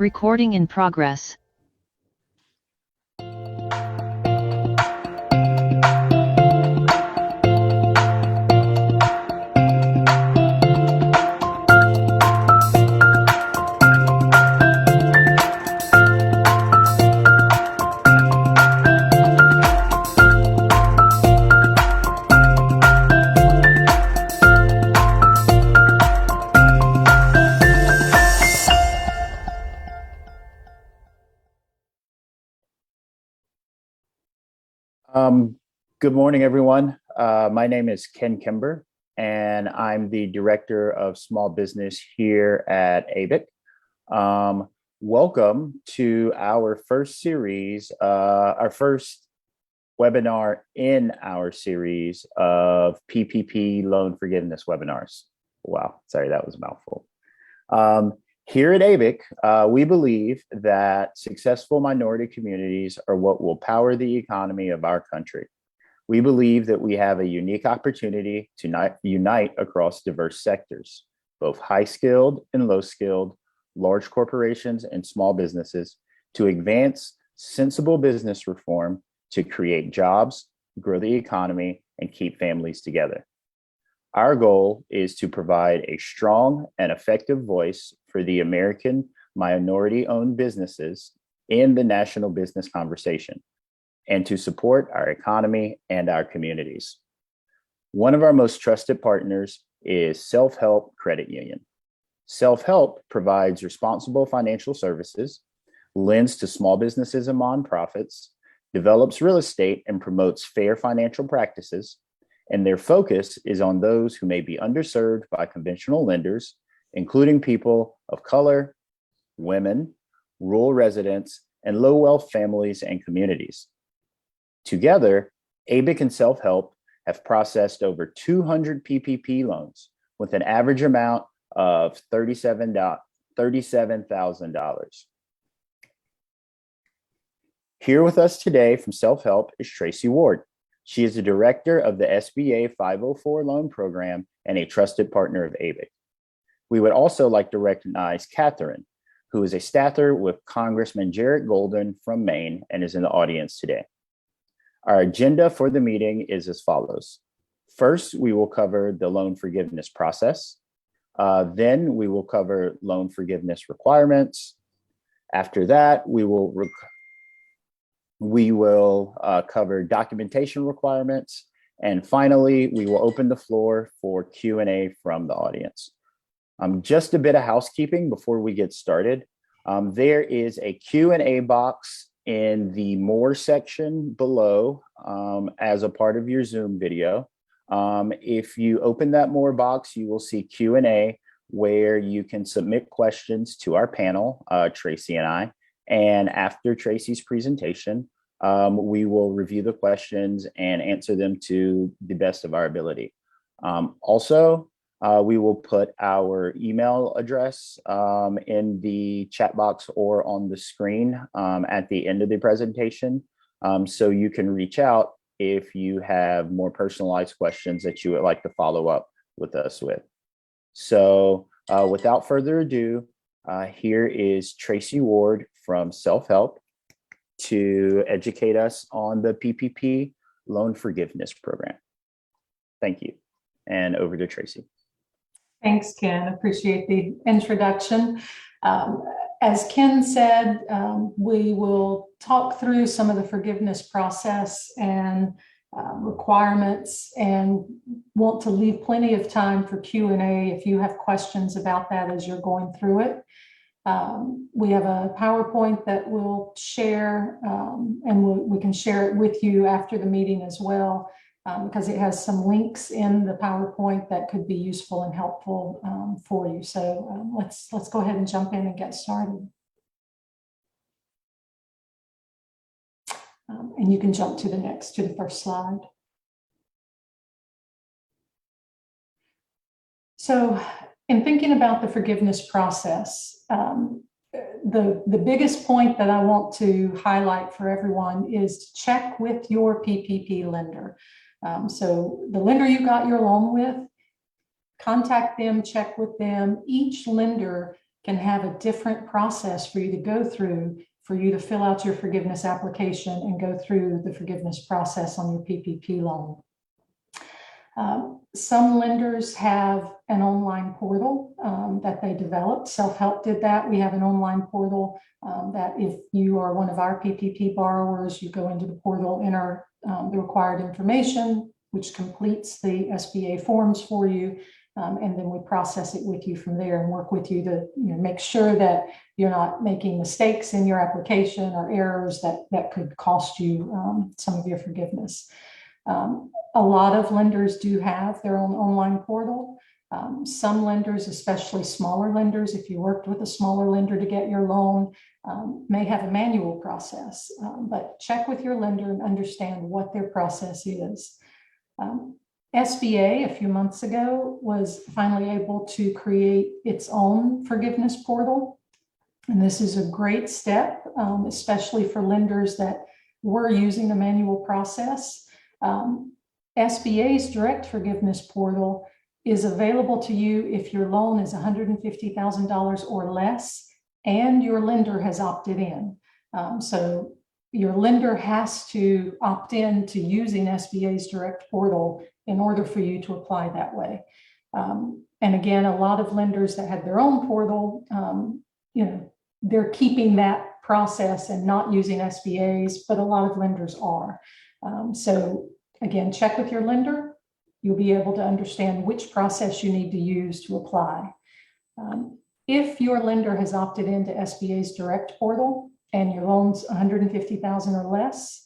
Recording in progress. Good morning, everyone. My name is Ken Kimber, and I'm the Director of Small Business here at ABIC. Welcome to our first series, our first webinar in our series of PPP loan forgiveness webinars. Wow, sorry, that was a mouthful. Here at ABIC, we believe that successful minority communities are what will power the economy of our country. We believe that we have a unique opportunity to unite across diverse sectors, both high-skilled and low-skilled, large corporations and small businesses, to advance sensible business reform to create jobs, grow the economy, and keep families together. Our goal is to provide a strong and effective voice for the American minority-owned businesses in the national business conversation, and to support our economy and our communities. One of our most trusted partners is Self-Help Credit Union. Self-Help provides responsible financial services, lends to small businesses and nonprofits, develops real estate, and promotes fair financial practices, and their focus is on those who may be underserved by conventional lenders, including people of color, women, rural residents, and low-wealth families and communities. Together, ABIC and Self-Help have processed over 200 PPP loans with an average amount of $37,000. Here with us today from Self-Help is Tracy Ward. She is the director of the SBA 504 loan program and a trusted partner of ABIC. We would also like to recognize Catherine, who is a staffer with Congressman Jared Golden from Maine and is in the audience today. Our agenda for the meeting is as follows. First, we will cover the loan forgiveness process. Then we will cover loan forgiveness requirements. After that, we will cover documentation requirements. And finally, we will open the floor for Q&A from the audience. Just a bit of housekeeping before we get started. There is a Q&A box in the More section below as a part of your Zoom video. If you open that More box, you will see Q&A where you can submit questions to our panel, Tracy and I. And after Tracy's presentation, we will review the questions and answer them to the best of our ability. Also, we will put our email address in the chat box or on the screen at the end of the presentation, so you can reach out if you have more personalized questions that you would like to follow up with us with. So without further ado, here is Tracy Ward from Self-Help to educate us on the PPP loan forgiveness program. Thank you. And over to Tracy. Thanks, Ken. Appreciate the introduction. As Ken said, we will talk through some of the forgiveness process and requirements, and want to leave plenty of time for Q&A if you have questions about that as you're going through it. We have a PowerPoint that we'll share, and we can share it with you after the meeting as well, because it has some links in the PowerPoint that could be useful and helpful for you. So let's go ahead and jump in and get started. And you can jump to the first slide. So in thinking about the forgiveness process, the biggest point that I want to highlight for everyone is to check with your PPP lender. So the lender you got your loan with, contact them, check with them. Each lender can have a different process for you to go through, for you to fill out your forgiveness application and go through the forgiveness process on your PPP loan. Some lenders have an online portal that they developed. Self-Help did that. We have an online portal that if you are one of our PPP borrowers, you go into the portal, enter the required information, which completes the SBA forms for you. And then we process it with you from there and work with you to make sure that you're not making mistakes in your application or errors that could cost you some of your forgiveness. A lot of lenders do have their own online portal. Some lenders, especially smaller lenders, if you worked with a smaller lender to get your loan, may have a manual process, but check with your lender and understand what their process is. SBA a few months ago was finally able to create its own forgiveness portal. And this is a great step, especially for lenders that were using the manual process. SBA's direct forgiveness portal is available to you if your loan is $150,000 or less and your lender has opted in. So your lender has to opt in to using SBA's direct portal in order for you to apply that way. And again, a lot of lenders that have their own portal, they're keeping that process and not using SBA's, but a lot of lenders are. So again, check with your lender. You'll be able to understand which process you need to use to apply. If your lender has opted into SBA's direct portal and your loan's $150,000 or less,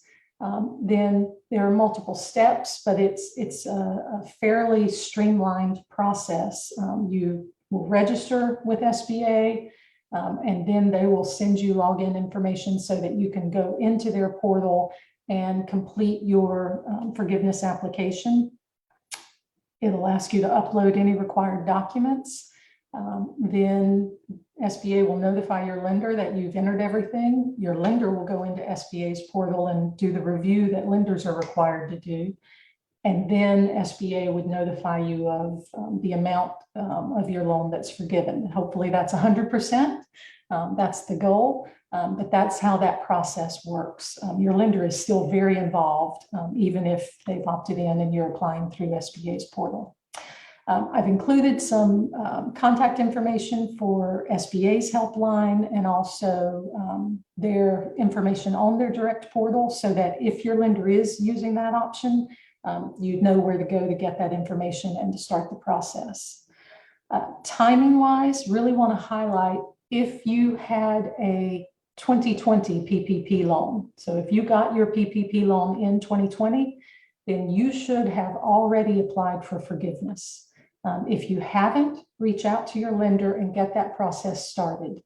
then there are multiple steps, but it's a fairly streamlined process. You will register with SBA, and then they will send you login information so that you can go into their portal and complete your forgiveness application. It'll ask you to upload any required documents. Then SBA will notify your lender that you've entered everything. Your lender will go into SBA's portal and do the review that lenders are required to do. And then SBA would notify you of the amount of your loan that's forgiven. Hopefully that's 100%. That's the goal, but that's how that process works. Your lender is still very involved, even if they've opted in and you're applying through SBA's portal. I've included some contact information for SBA's helpline and also their information on their direct portal so that if your lender is using that option, you'd know where to go to get that information and to start the process. Timing wise, really want to highlight if you had a 2020 PPP loan. So if you got your PPP loan in 2020, then you should have already applied for forgiveness. If you haven't, reach out to your lender and get that process started.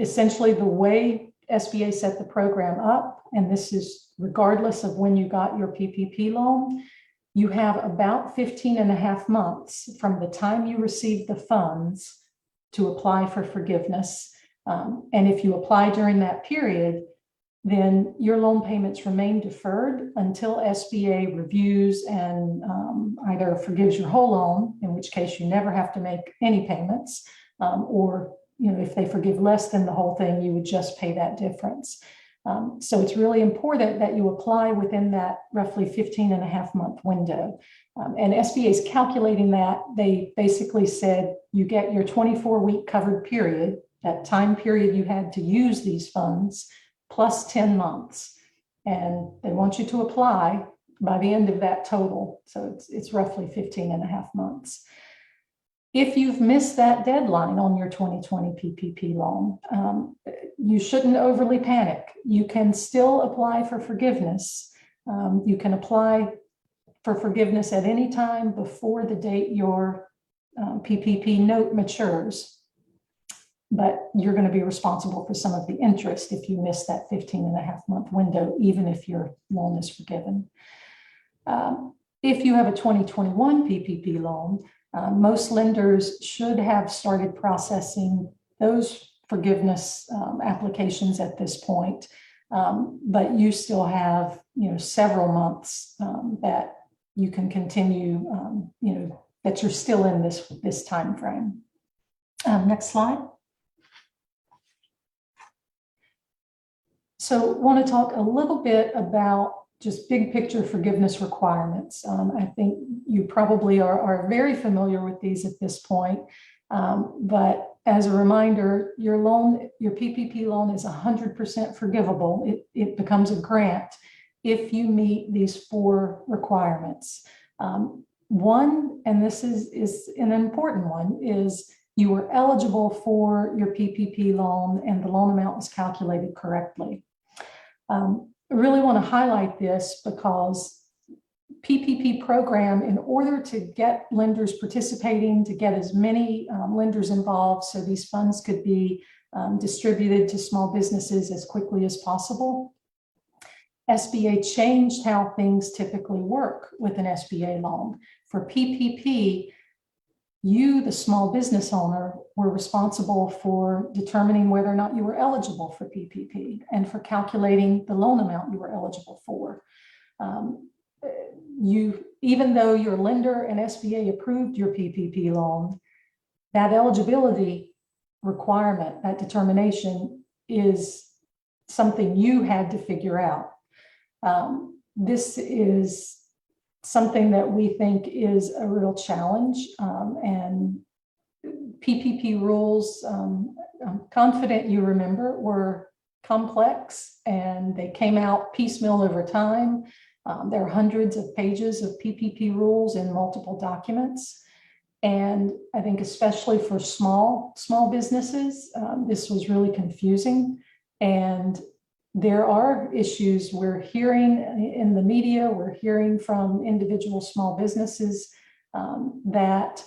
Essentially, the way SBA set the program up, and this is regardless of when you got your PPP loan, you have about 15.5 months from the time you receive the funds to apply for forgiveness. And if you apply during that period, then your loan payments remain deferred until SBA reviews and either forgives your whole loan, in which case you never have to make any payments, or if they forgive less than the whole thing, you would just pay that difference. So it's really important that you apply within that roughly 15.5 month window. And SBA is calculating that. They basically said you get your 24-week covered period, that time period you had to use these funds, plus 10 months. And they want you to apply by the end of that total. So it's roughly 15.5 months. If you've missed that deadline on your 2020 PPP loan, you shouldn't overly panic. You can still apply for forgiveness. You can apply for forgiveness at any time before the date your PPP note matures. But you're going to be responsible for some of the interest if you miss that 15.5 month window, even if your loan is forgiven. If you have a 2021 PPP loan, most lenders should have started processing those forgiveness applications at this point, but you still have several months that you can continue, that you're still in this time frame. Next slide. So want to talk a little bit about just big picture forgiveness requirements. I think you probably are very familiar with these at this point, but as a reminder, your loan, your PPP loan is 100% forgivable. It becomes a grant if you meet these 4 requirements. One, and this is an important one, is you were eligible for your PPP loan and the loan amount was calculated correctly. I really want to highlight this because PPP program, in order to get lenders participating, to get as many lenders involved so these funds could be distributed to small businesses as quickly as possible, SBA changed how things typically work with an SBA loan. For PPP, you, the small business owner, were responsible for determining whether or not you were eligible for PPP and for calculating the loan amount you were eligible for. Even though your lender and SBA approved your PPP loan, that eligibility requirement, that determination, is something you had to figure out. This is something that we think is a real challenge, and PPP rules, I'm confident you remember, were complex and they came out piecemeal over time. There are hundreds of pages of PPP rules in multiple documents. And I think especially for small businesses, this was really confusing. And there are issues we're hearing in the media, we're hearing from individual small businesses that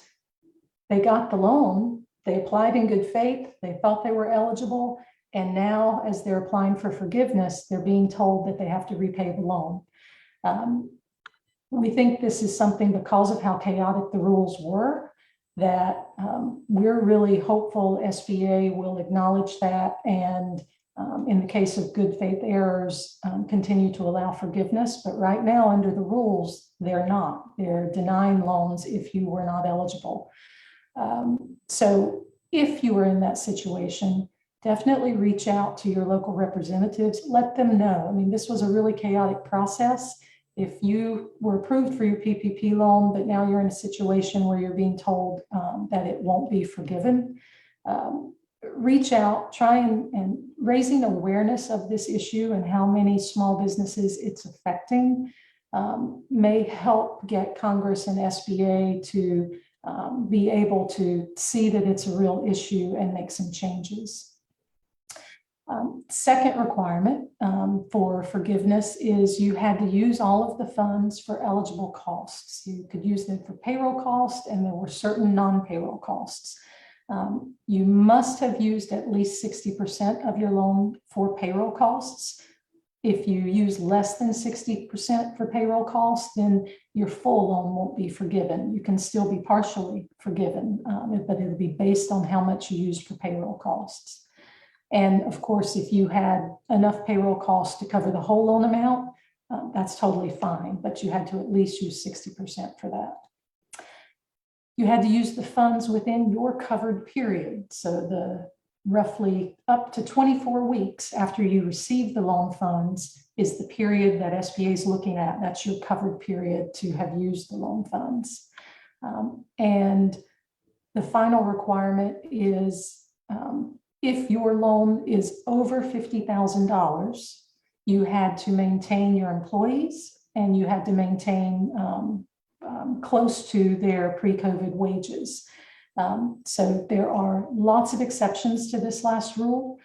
they got the loan, they applied in good faith, they thought they were eligible, and now as they're applying for forgiveness, they're being told that they have to repay the loan. We think this is something, because of how chaotic the rules were, that we're really hopeful SBA will acknowledge that and in the case of good faith errors, continue to allow forgiveness. But right now, under the rules, they're not. They're denying loans if you were not eligible. So if you were in that situation, definitely reach out to your local representatives. Let them know. I mean, this was a really chaotic process. If you were approved for your PPP loan, but now you're in a situation where you're being told that it won't be forgiven, reach out, try and raising awareness of this issue and how many small businesses it's affecting may help get Congress and SBA to be able to see that it's a real issue and make some changes. Second requirement for forgiveness is you had to use all of the funds for eligible costs. You could use them for payroll costs, and there were certain non-payroll costs. You must have used at least 60% of your loan for payroll costs. If you use less than 60% for payroll costs, then your full loan won't be forgiven. You can still be partially forgiven, but it'll be based on how much you used for payroll costs. And of course, if you had enough payroll costs to cover the whole loan amount, that's totally fine, but you had to at least use 60% for that. You had to use the funds within your covered period. So the roughly up to 24 weeks after you receive the loan funds is the period that SBA is looking at. That's your covered period to have used the loan funds. And the final requirement is if your loan is over $50,000, you had to maintain your employees and you had to maintain close to their pre-COVID wages. So there are lots of exceptions to this last rule.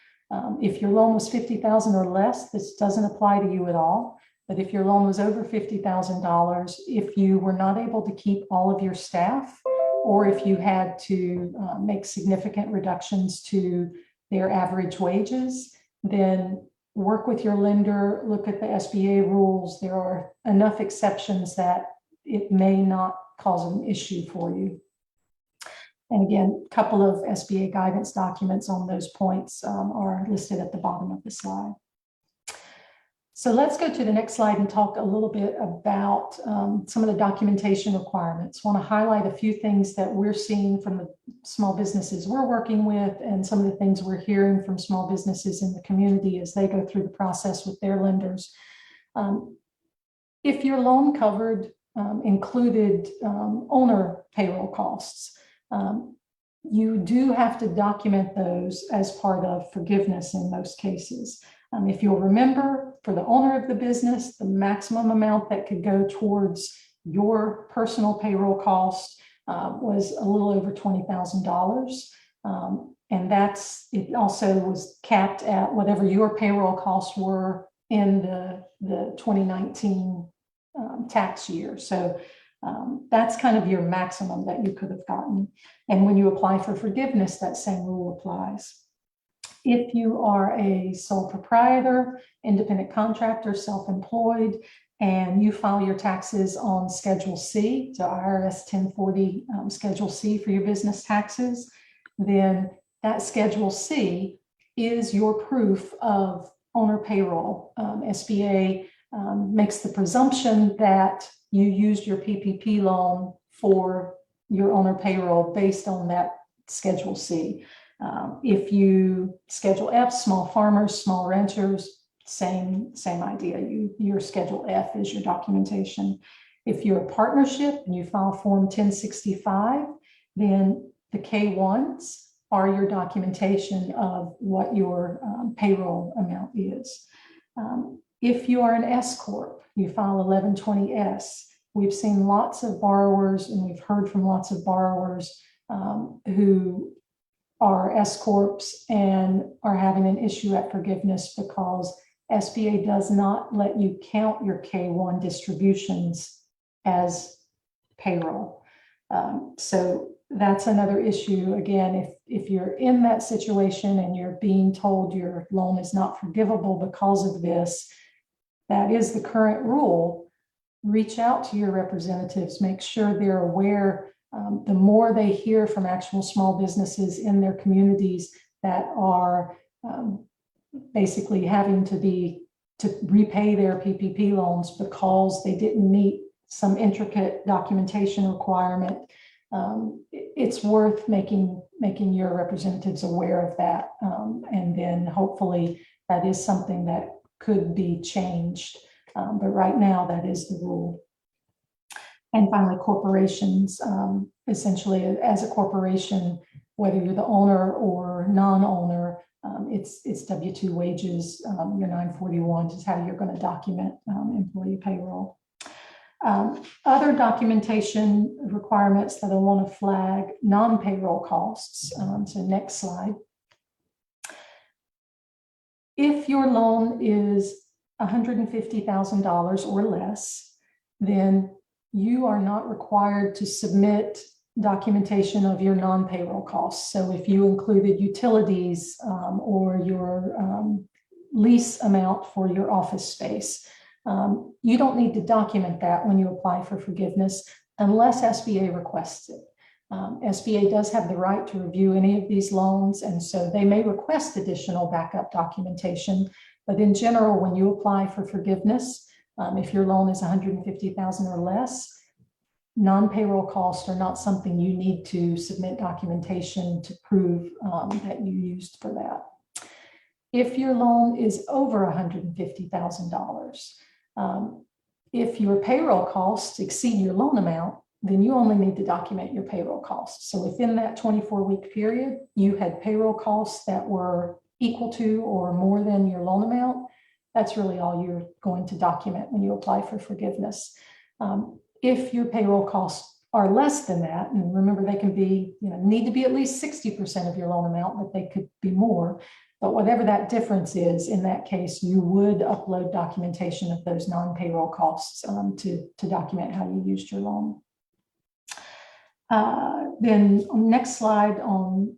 If your loan was $50,000 or less, this doesn't apply to you at all. But if your loan was over $50,000, if you were not able to keep all of your staff, or if you had to make significant reductions to their average wages, then work with your lender, look at the SBA rules. There are enough exceptions that it may not cause an issue for you. And again, a couple of SBA guidance documents on those points are listed at the bottom of the slide. So let's go to the next slide and talk a little bit about some of the documentation requirements. I want to highlight a few things that we're seeing from the small businesses we're working with and some of the things we're hearing from small businesses in the community as they go through the process with their lenders. If your loan covered included owner payroll costs, you do have to document those as part of forgiveness in most cases. If you'll remember, for the owner of the business, the maximum amount that could go towards your personal payroll cost was a little over $20,000. And it also was capped at whatever your payroll costs were in the 2019 tax year. So that's kind of your maximum that you could have gotten. And when you apply for forgiveness, that same rule applies. If you are a sole proprietor, independent contractor, self-employed, and you file your taxes on Schedule C, so IRS 1040 Schedule C for your business taxes, then that Schedule C is your proof of owner payroll. SBA makes the presumption that you used your PPP loan for your owner payroll based on that Schedule C. If you Schedule F, small farmers, small ranchers, same idea. Your Schedule F is your documentation. If you're a partnership and you file Form 1065, then the K1s are your documentation of what your payroll amount is. If you are an S Corp, you file 1120S. We've seen lots of borrowers and we've heard from lots of borrowers who are S Corps and are having an issue at forgiveness because SBA does not let you count your K1 distributions as payroll. So that's another issue. Again, if you're in that situation and you're being told your loan is not forgivable because of this, that is the current rule. Reach out to your representatives, make sure they're aware. The more they hear from actual small businesses in their communities that are basically having to repay their PPP loans because they didn't meet some intricate documentation requirement, it's worth making your representatives aware of that. And then hopefully that is something that could be changed. But right now that is the rule. And finally, corporations, essentially as a corporation, whether you're the owner or non-owner, it's W-2 wages, your 941 is how you're going to document employee payroll. Other documentation requirements that I want to flag, non-payroll costs. So next slide. If your loan is $150,000 or less, then you are not required to submit documentation of your non-payroll costs. So if you included utilities or your lease amount for your office space, you don't need to document that when you apply for forgiveness unless SBA requests it. SBA does have the right to review any of these loans, and so they may request additional backup documentation. But in general, when you apply for forgiveness, if your loan is $150,000 or less, non-payroll costs are not something you need to submit documentation to prove that you used for that. If your loan is over $150,000, if your payroll costs exceed your loan amount, then you only need to document your payroll costs. So within that 24-week period, you had payroll costs that were equal to or more than your loan amount. That's really all you're going to document when you apply for forgiveness. If your payroll costs are less than that, and remember they can be, need to be at least 60% of your loan amount, but they could be more. But whatever that difference is, in that case, you would upload documentation of those non-payroll costs to document how you used your loan. Then on the next slide on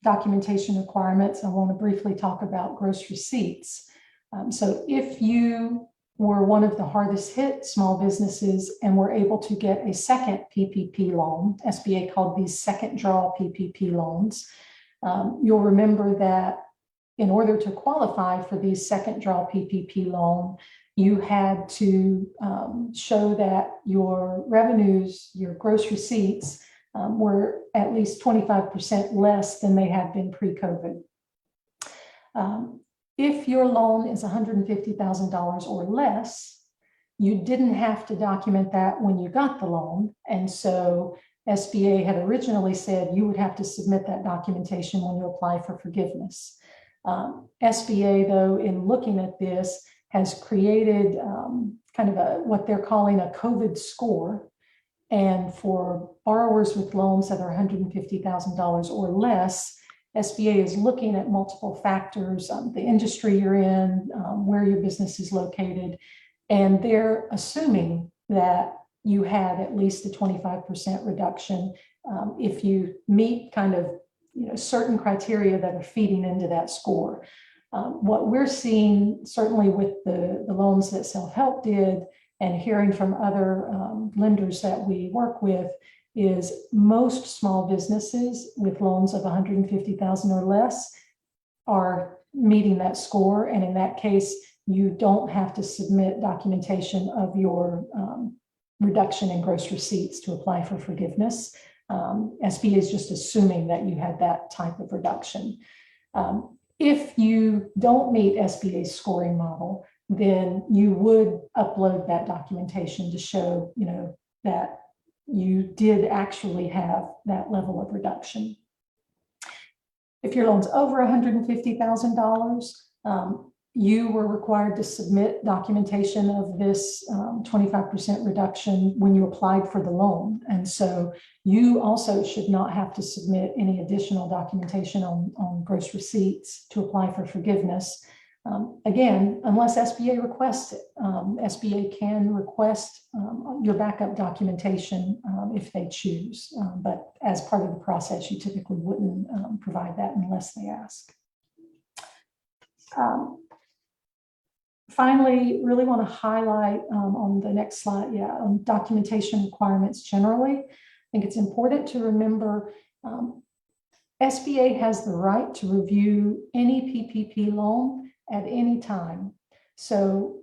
documentation requirements, I want to briefly talk about gross receipts. So if you were one of the hardest hit small businesses and were able to get a second PPP loan, SBA called these second draw PPP loans, you'll remember that in order to qualify for these second draw PPP loan, you had to show that your revenues, your gross receipts, were at least 25% less than they had been pre-COVID. If your loan is $150,000 or less, you didn't have to document that when you got the loan. And so SBA had originally said you would have to submit that documentation when you apply for forgiveness. SBA, though, in looking at this, has created kind of what they're calling a COVID score. And for borrowers with loans that are $150,000 or less, SBA is looking at multiple factors, the industry you're in, where your business is located, and they're assuming that you had at least a 25% reduction if you meet kind of certain criteria that are feeding into that score. What we're seeing, certainly with the loans that Self-Help did and hearing from other lenders that we work with, is most small businesses with loans of $150,000 or less are meeting that score. And in that case, you don't have to submit documentation of your reduction in gross receipts to apply for forgiveness. SBA is just assuming that you had that type of reduction. If you don't meet SBA's scoring model, then you would upload that documentation to show, that you did actually have that level of reduction. If your loan's over $150,000, you were required to submit documentation of this 25% reduction when you applied for the loan. And so you also should not have to submit any additional documentation on gross receipts to apply for forgiveness. Again, unless SBA requests it. SBA can request your backup documentation if they choose, but as part of the process, you typically wouldn't provide that unless they ask. Finally, really want to highlight on the next slide, on documentation requirements generally. I think it's important to remember SBA has the right to review any PPP loan at any time. So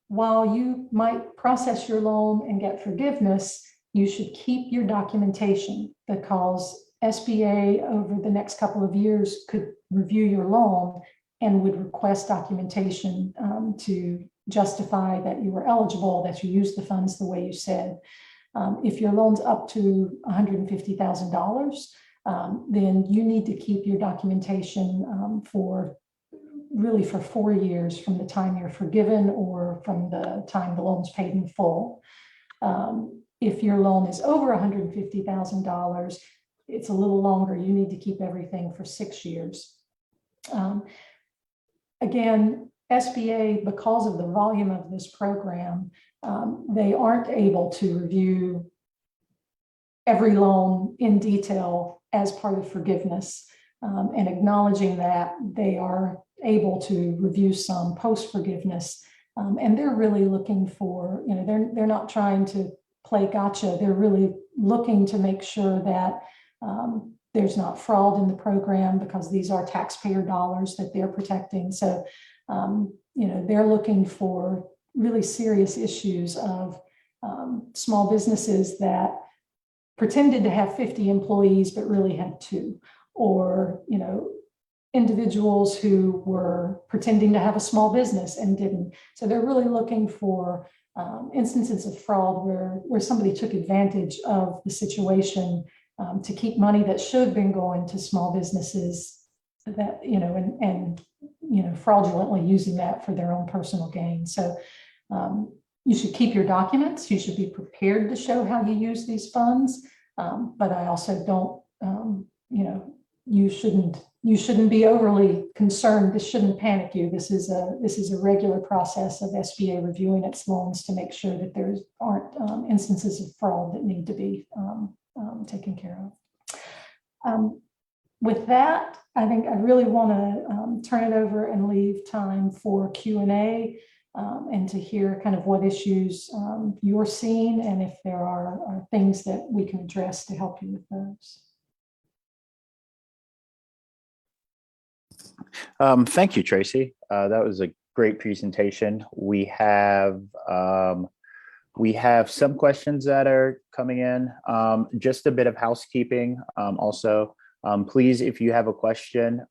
while you might process your loan and get forgiveness, you should keep your documentation, because SBA over the next couple of years could review your loan and would request documentation to justify that you were eligible, that you used the funds the way you said. If your loan's up to $150,000, then you need to keep your documentation for 4 years from the time you're forgiven or from the time the loan's paid in full. If your loan is over $150,000, it's a little longer. You need to keep everything for 6 years. Again, SBA, because of the volume of this program, they aren't able to review every loan in detail as part of forgiveness, and acknowledging that they are able to review some post-forgiveness. And they're really looking for, they're not trying to play gotcha. They're really looking to make sure that there's not fraud in the program, because these are taxpayer dollars that they're protecting. So, they're looking for really serious issues of small businesses that pretended to have 50 employees, but really had 2, or, individuals who were pretending to have a small business and didn't. So they're really looking for instances of fraud where somebody took advantage of the situation to keep money that should have been going to small businesses, that, and fraudulently using that for their own personal gain. So you should keep your documents. You should be prepared to show how you use these funds. But I also don't, you shouldn't be overly concerned. This shouldn't panic you. This is a regular process of SBA reviewing its loans to make sure that there aren't instances of fraud that need to be taken care of. With that, I think I really want to turn it over and leave time for Q&A and to hear kind of what issues you're seeing, and if there are things that we can address to help you with those. Thank you, Tracy. That was a great presentation. We have some questions that are coming in. Just a bit of housekeeping. Also, please, if you have a question,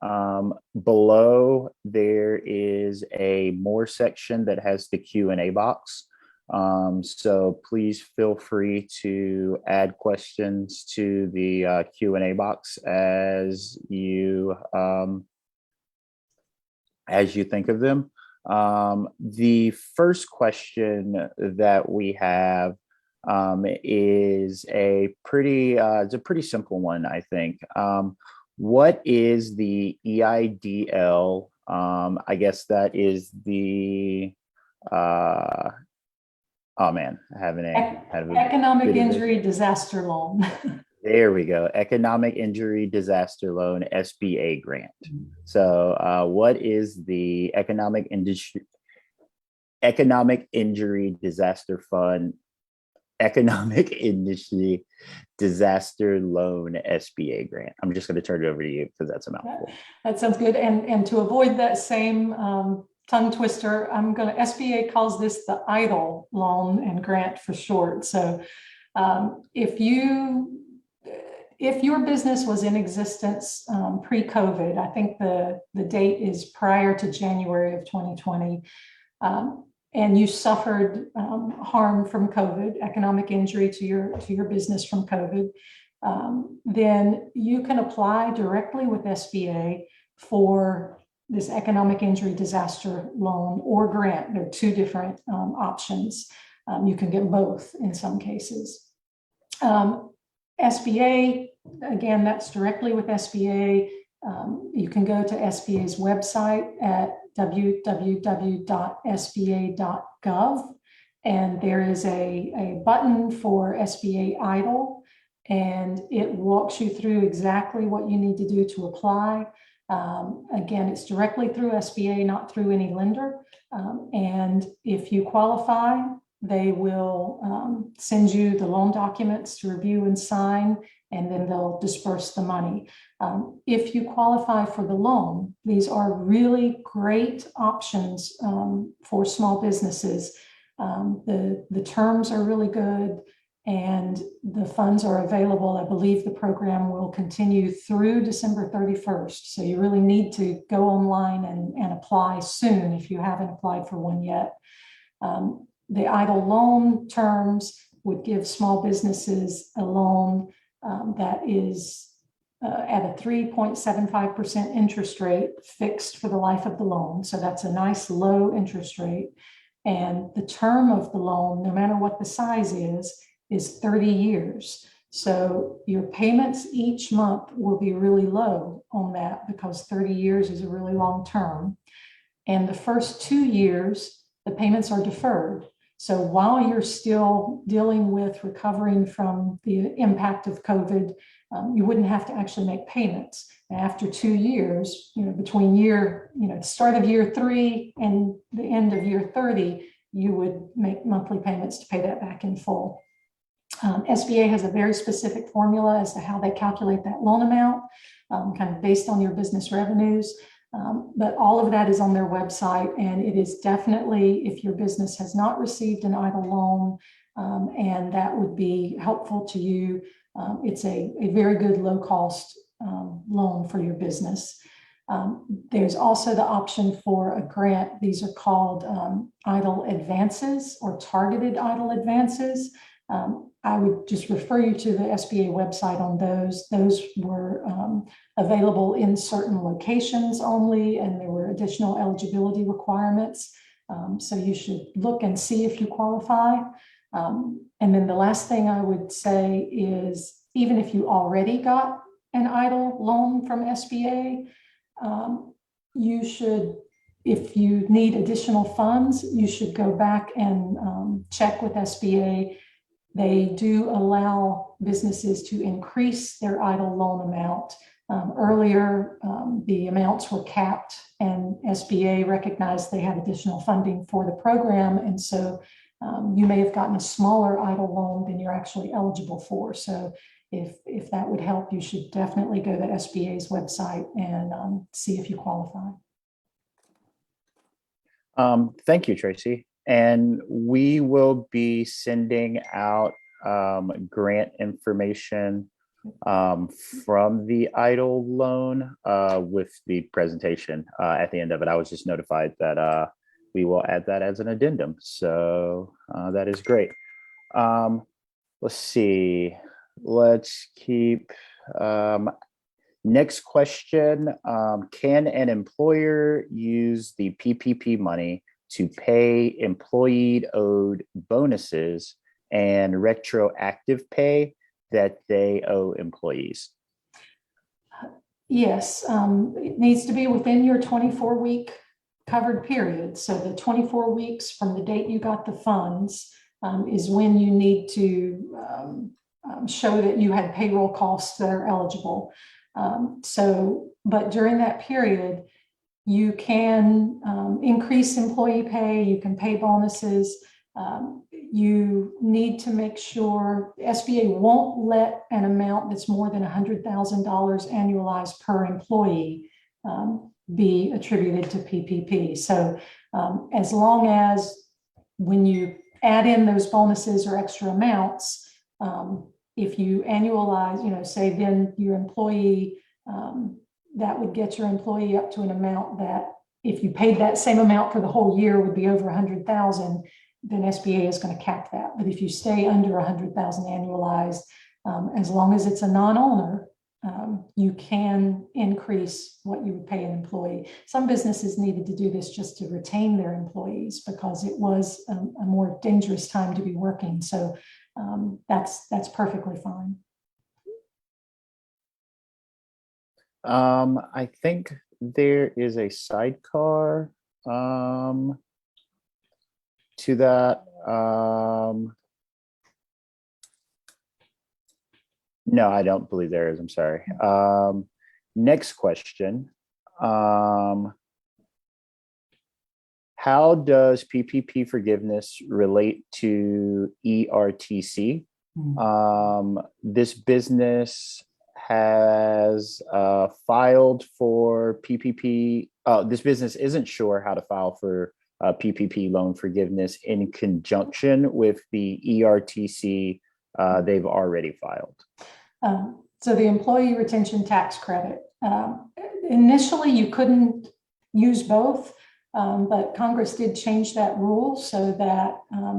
below there is a more section that has the Q&A box. So please feel free to add questions to the Q&A box as you think of them. The first question that we have is it's a pretty simple one, I think. What is the EIDL? I guess that is the oh man, I haven't Economic Injury Disaster Loan. There we go. Economic Injury Disaster Loan, SBA grant. So what is the Economic Injury Disaster Fund, Economic Industry Disaster Loan SBA grant? I'm just going to turn it over to you because that's a mouthful. That sounds good. And to avoid that same tongue twister, SBA calls this the EIDL loan and grant for short. So if your business was in existence pre-COVID, I think the date is prior to January of 2020, and you suffered harm from COVID, economic injury to your business from COVID, then you can apply directly with SBA for this economic injury disaster loan or grant. There are two different options. You can get both in some cases. SBA, again, that's directly with SBA. You can go to SBA's website at www.sba.gov, and there is a button for SBA EIDL, and it walks you through exactly what you need to do to apply. Again, it's directly through SBA, not through any lender. And if you qualify, they will send you the loan documents to review and sign, and then they'll disperse the money. If you qualify for the loan, these are really great options for small businesses. The terms are really good, and the funds are available. I believe the program will continue through December 31st. So you really need to go online and apply soon if you haven't applied for one yet. The EIDL loan terms would give small businesses a loan that is at a 3.75% interest rate fixed for the life of the loan. So that's a nice low interest rate. And the term of the loan, no matter what the size is 30 years. So your payments each month will be really low on that because 30 years is a really long term. And the first 2 years, the payments are deferred. So while you're still dealing with recovering from the impact of COVID, you wouldn't have to actually make payments. After 2 years, between the start of year 3 and the end of year 30, you would make monthly payments to pay that back in full. SBA has a very specific formula as to how they calculate that loan amount, kind of based on your business revenues. But all of that is on their website, and it is definitely, if your business has not received an EIDL loan, and that would be helpful to you, it's a very good low-cost loan for your business. There's also the option for a grant. These are called EIDL advances or targeted EIDL advances. I would just refer you to the SBA website on those. Those were available in certain locations only, and there were additional eligibility requirements. So you should look and see if you qualify. And then the last thing I would say is, even if you already got an EIDL loan from SBA, you should, if you need additional funds, you should go back and check with SBA. They do allow businesses to increase their EIDL loan amount. Earlier, the amounts were capped, and SBA recognized they had additional funding for the program. And so you may have gotten a smaller EIDL loan than you're actually eligible for. So if that would help, you should definitely go to SBA's website and see if you qualify. Thank you, Tracy. And we will be sending out grant information from the EIDL loan with the presentation at the end of it. I was just notified that we will add that as an addendum. So that is great. Let's see. Let's keep. Next question. Can an employer use the PPP money to pay employee owed bonuses and retroactive pay that they owe employees? Yes, it needs to be within your 24-week covered period. So the 24 weeks from the date you got the funds is when you need to show that you had payroll costs that are eligible. But during that period, you can increase employee pay, you can pay bonuses. You need to make sure SBA won't let an amount that's more than $100,000 annualized per employee be attributed to PPP. So as long as when you add in those bonuses or extra amounts, if you annualize, say then your employee, that would get your employee up to an amount that if you paid that same amount for the whole year would be over 100,000, then SBA is going to cap that. But if you stay under 100,000 annualized, as long as it's a non-owner, you can increase what you would pay an employee. Some businesses needed to do this just to retain their employees because it was a more dangerous time to be working. So that's perfectly fine. I think there is a sidecar to that. No, I don't believe there is. I'm sorry. Next question. How does PPP forgiveness relate to ERTC? This business has filed for PPP. This business isn't sure how to file for PPP loan forgiveness in conjunction with the ERTC they've already filed. So the employee retention tax credit. Initially, you couldn't use both, but Congress did change that rule so that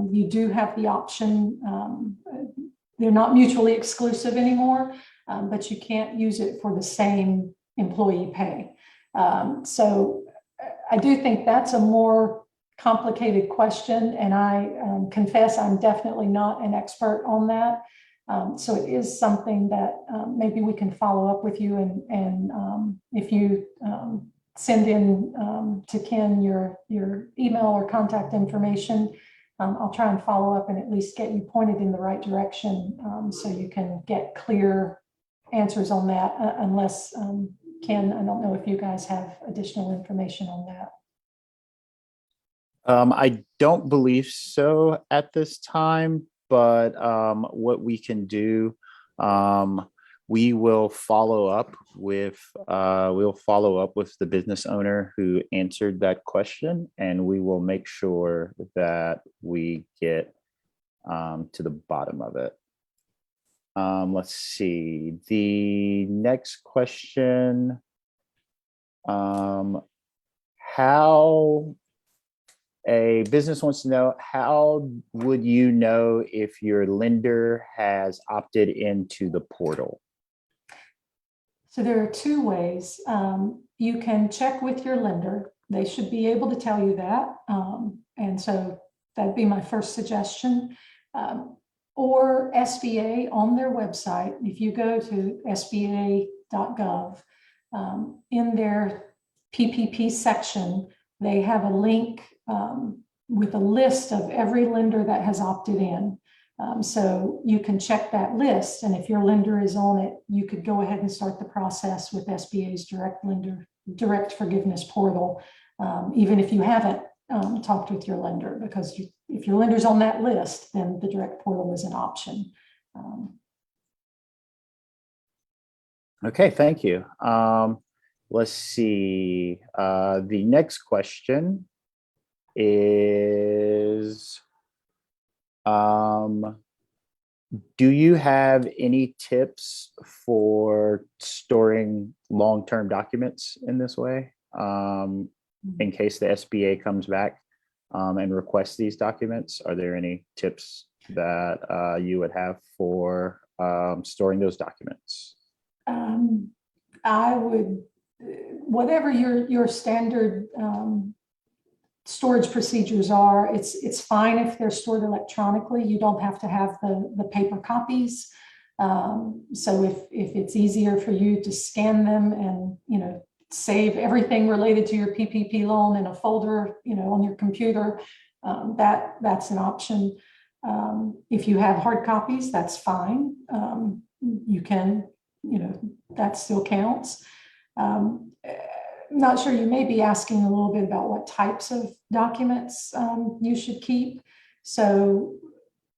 you do have the option. They're not mutually exclusive anymore, but you can't use it for the same employee pay. So I do think that's a more complicated question, and I confess I'm definitely not an expert on that. So it is something that maybe we can follow up with you, and if you send in to Ken your email or contact information, I'll try and follow up and at least get you pointed in the right direction so you can get clear answers on that, unless Ken, I don't know if you guys have additional information on that. I don't believe so at this time, but what we can do, we will follow up with the business owner who answered that question, and we will make sure that we get to the bottom of it. Let's see. The next question. How a business wants to know, how would you know if your lender has opted into the portal? So there are two ways. You can check with your lender. They should be able to tell you that. And so that'd be my first suggestion. Or SBA on their website. If you go to sba.gov, in their PPP section, they have a link with a list of every lender that has opted in. So you can check that list, and if your lender is on it, you could go ahead and start the process with SBA's direct forgiveness portal, even if you haven't talked with your lender, because if your lender's on that list, then the direct portal is an option. Okay, thank you. Let's see. The next question is, um, do you have any tips for storing long-term documents in this way? In case the SBA comes back and requests these documents, are there any tips that you would have for storing those documents? I would, whatever your standard storage procedures are, it's fine if they're stored electronically. You don't have to have the paper copies. So if it's easier for you to scan them and, save everything related to your PPP loan in a folder, on your computer, that's an option. If you have hard copies, that's fine. You can, that still counts. I'm not sure, you may be asking a little bit about what types of documents you should keep. So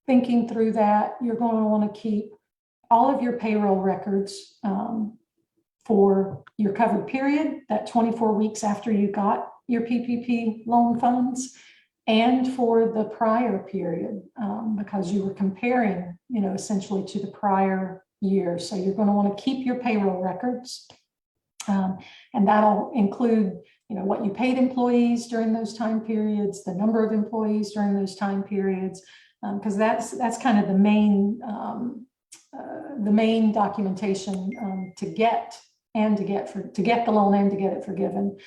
thinking through that, you're going to want to keep all of your payroll records for your covered period, that 24 weeks after you got your PPP loan funds, and for the prior period, because you were comparing, essentially to the prior year. So you're going to want to keep your payroll records. And that'll include, what you paid employees during those time periods, the number of employees during those time periods, because that's kind of the main documentation to get the loan and to get it forgiven.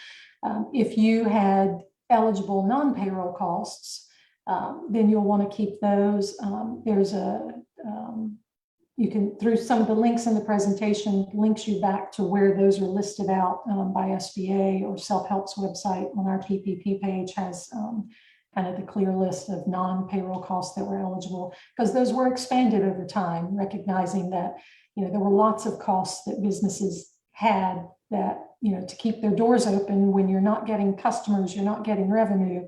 If you had eligible non-payroll costs, then you'll want to keep those. There's you can, through some of the links in the presentation, links you back to where those are listed out by SBA, or Self-Help's website on our PPP page has kind of the clear list of non-payroll costs that were eligible, because those were expanded over time, recognizing that, there were lots of costs that businesses had that, to keep their doors open when you're not getting customers, you're not getting revenue,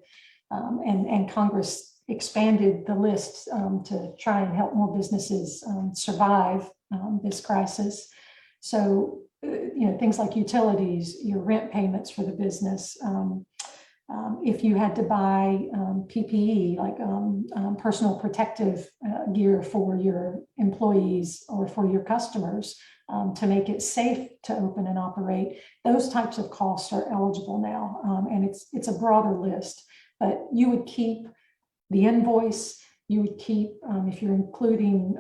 and Congress expanded the list to try and help more businesses survive this crisis. So, things like utilities, your rent payments for the business. If you had to buy PPE, like personal protective gear for your employees or for your customers to make it safe to open and operate, those types of costs are eligible now. And it's a broader list, but you would keep the invoice, you would keep, if you're including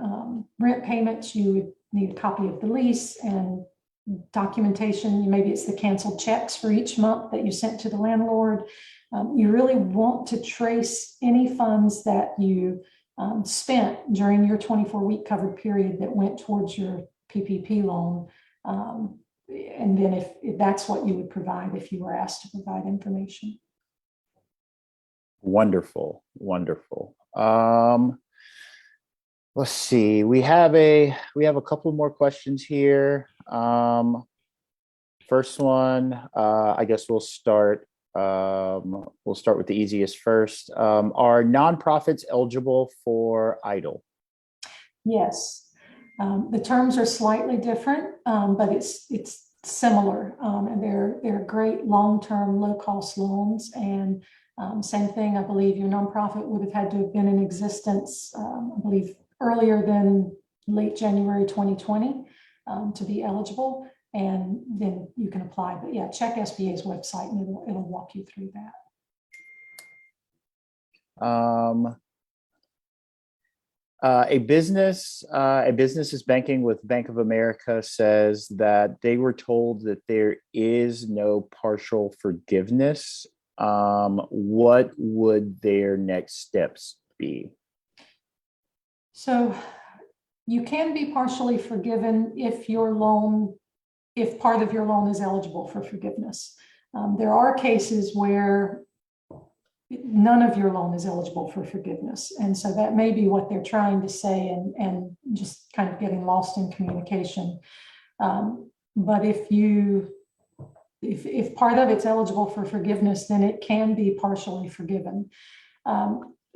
rent payments, you would need a copy of the lease and documentation. Maybe it's the canceled checks for each month that you sent to the landlord. You really want to trace any funds that you spent during your 24-week covered period that went towards your PPP loan. And then if that's what you would provide if you were asked to provide information. Wonderful, wonderful. Let's see. We have a couple more questions here. First one, I guess we'll start with the easiest first. Are nonprofits eligible for EIDL? Yes. The terms are slightly different, but it's similar, and they're great long-term, low-cost loans. And same thing, I believe your nonprofit would have had to have been in existence, I believe, earlier than late January 2020 to be eligible, and then you can apply. But yeah, check SBA's website and it'll walk you through that. A business is banking with Bank of America says that they were told that there is no partial forgiveness. What would their next steps be? So you can be partially forgiven if part of your loan is eligible for forgiveness. There are cases where none of your loan is eligible for forgiveness. And so that may be what they're trying to say, and just kind of getting lost in communication. But if part of it's eligible for forgiveness, then it can be partially forgiven.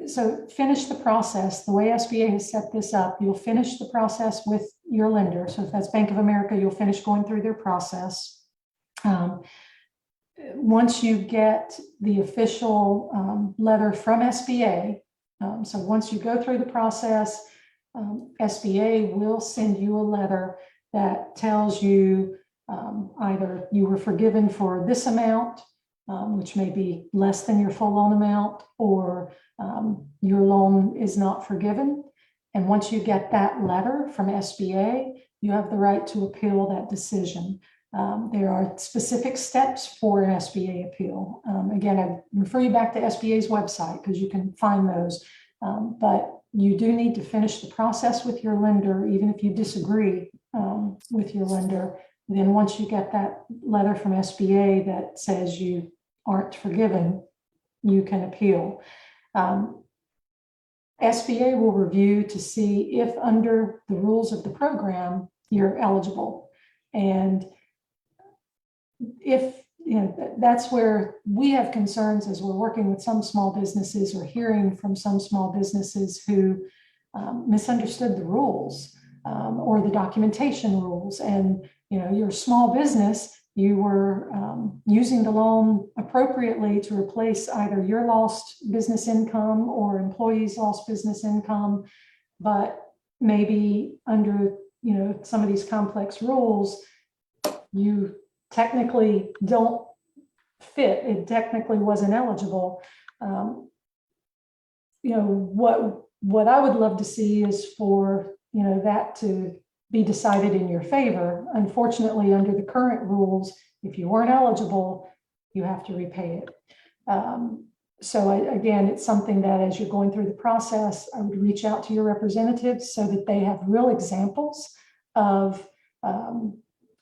So finish the process. The way SBA has set this up, you'll finish the process with your lender. So if that's Bank of America, you'll finish going through their process. Once you get the official letter from SBA, so once you go through the process, SBA will send you a letter that tells you either you were forgiven for this amount, which may be less than your full loan amount, or your loan is not forgiven. And once you get that letter from SBA, you have the right to appeal that decision. There are specific steps for an SBA appeal. Again, I refer you back to SBA's website because you can find those. But you do need to finish the process with your lender, even if you disagree with your lender. Then once you get that letter from SBA that says you aren't forgiven, you can appeal. SBA will review to see if under the rules of the program, you're eligible. And if, that's where we have concerns as we're working with some small businesses or hearing from some small businesses who misunderstood the rules or the documentation rules. And, you're a small business, you were using the loan appropriately to replace either your lost business income or employees' lost business income. But maybe under, some of these complex rules, you technically don't fit. It technically wasn't eligible. What I would love to see is for, that to be decided in your favor. Unfortunately, under the current rules, if you weren't eligible, you have to repay it. Again, it's something that as you're going through the process, I would reach out to your representatives so that they have real examples of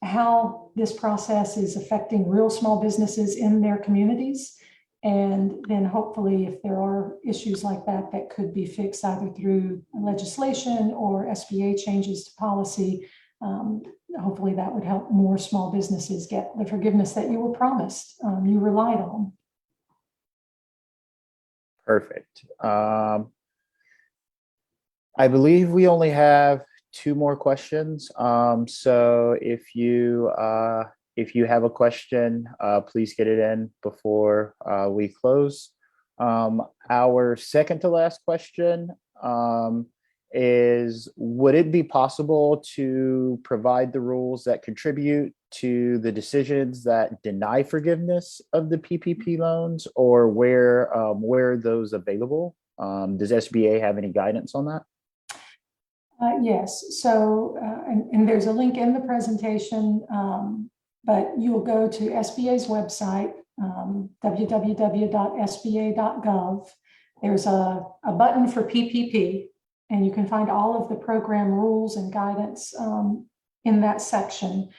how this process is affecting real small businesses in their communities. And then hopefully if there are issues like that, that could be fixed either through legislation or SBA changes to policy. Hopefully that would help more small businesses get the forgiveness that you were promised, you relied on. Perfect. I believe we only have 2 more questions. So if you have a question, please get it in before we close. Our second to last question is, would it be possible to provide the rules that contribute to the decisions that deny forgiveness of the PPP loans, or where are those available? Does SBA have any guidance on that? Yes. So, and there's a link in the presentation, but you'll go to SBA's website, www.sba.gov. There's a button for PPP, and you can find all of the program rules and guidance in that section.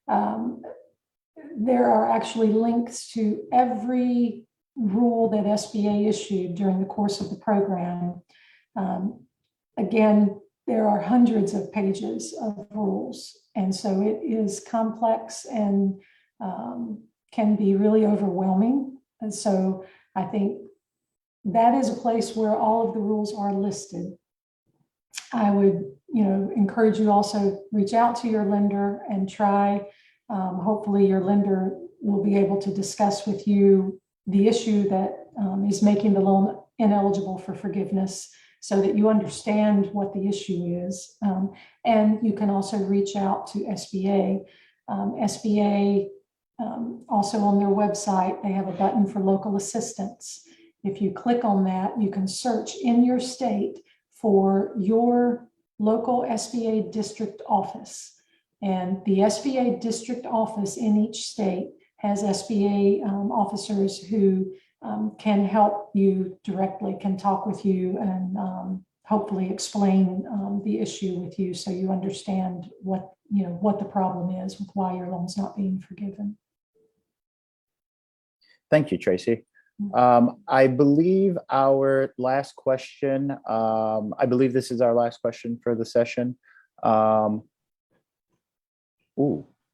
There are actually links to every rule that SBA issued during the course of the program. Again, there are hundreds of pages of rules, and so it is complex and can be really overwhelming. And so I think that is a place where all of the rules are listed. I would, encourage you also reach out to your lender and try. Hopefully, your lender will be able to discuss with you the issue that is making the loan ineligible for forgiveness, so that you understand what the issue is. And you can also reach out to SBA. SBA, also on their website, they have a button for local assistance. If you click on that, you can search in your state for your local SBA district office. And the SBA district office in each state has SBA officers who can help you directly, can talk with you, and hopefully explain the issue with you so you understand what the problem is with why your loan's not being forgiven. Thank you, Tracy. I believe our last question, I believe this is our last question for the session.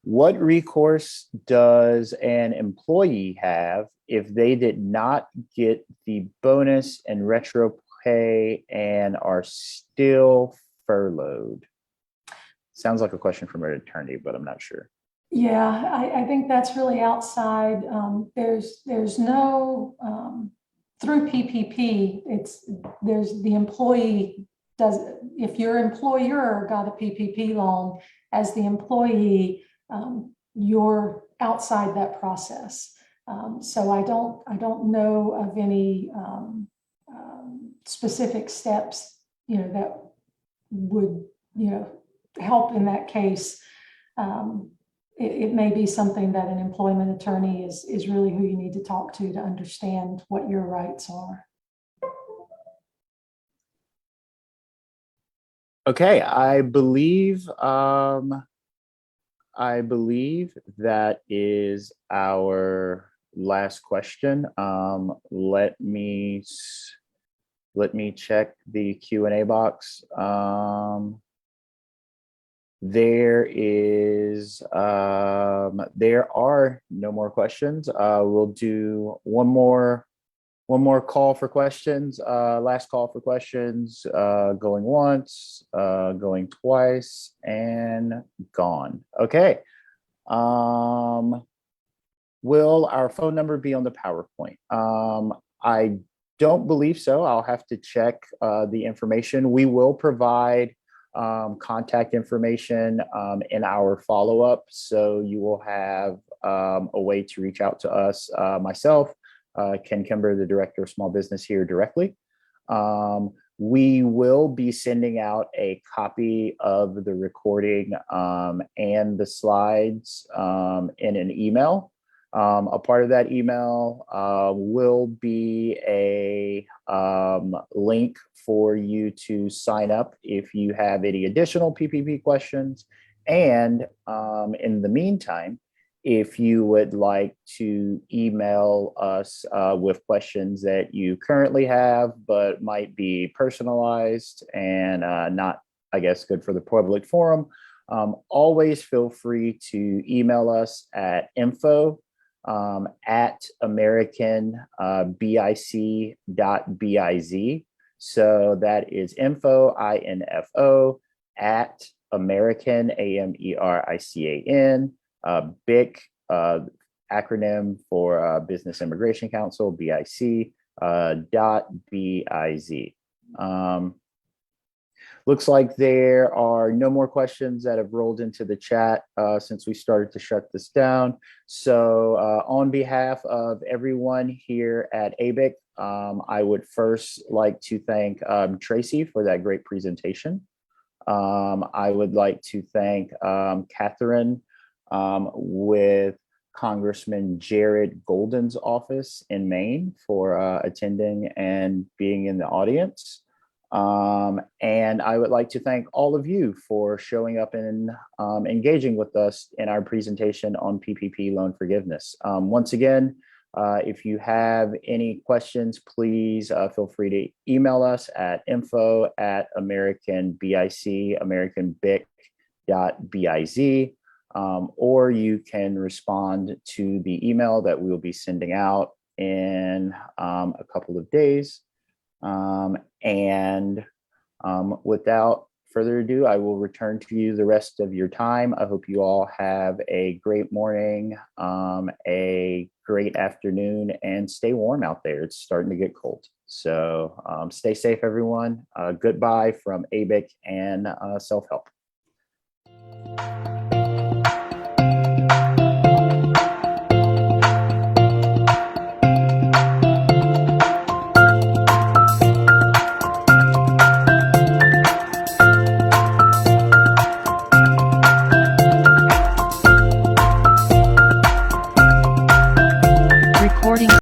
What recourse does an employee have if they did not get the bonus and retro pay and are still furloughed? Sounds like a question from an attorney, but I'm not sure. Yeah, I think that's really outside. There's no, through PPP, there's the employee does, if your employer got a PPP loan as the employee, you're outside that process. So I don't know of any specific steps, that would, help in that case. It may be something that an employment attorney is really who you need to talk to understand what your rights are. Okay, I believe that is our last question. Let me check the Q&A box. There are no more questions. We'll do one more call for questions. Last call for questions. Going once, going twice, and gone. Okay. Will our phone number be on the PowerPoint? I don't believe so. I'll have to check the information. We will provide contact information in our follow-up, so you will have a way to reach out to us, myself, Ken Kimber, the Director of Small Business here, directly. We will be sending out a copy of the recording and the slides in an email. A part of that email will be a link for you to sign up if you have any additional PPP questions. And in the meantime, if you would like to email us with questions that you currently have, but might be personalized and not, I guess, good for the public forum, always feel free to email us at info at americanbic.biz. So that is info, info, at American, AMERICAN, BIC, acronym for Business Immigration Council, BIC, .biz. Looks like there are no more questions that have rolled into the chat since we started to shut this down. So on behalf of everyone here at ABIC, I would first like to thank Tracy for that great presentation. I would like to thank Catherine with Congressman Jared Golden's office in Maine for attending and being in the audience. And I would like to thank all of you for showing up and engaging with us in our presentation on PPP loan forgiveness. Once again, if you have any questions, please feel free to email us at info at americanbic, americanbic.biz, or you can respond to the email that we will be sending out in a couple of days. Without further ado, I will return to you the rest of your time. I hope you all have a great morning, a great afternoon, and stay warm out there. It's starting to get cold. So stay safe, everyone. Goodbye from ABIC and Self-Help.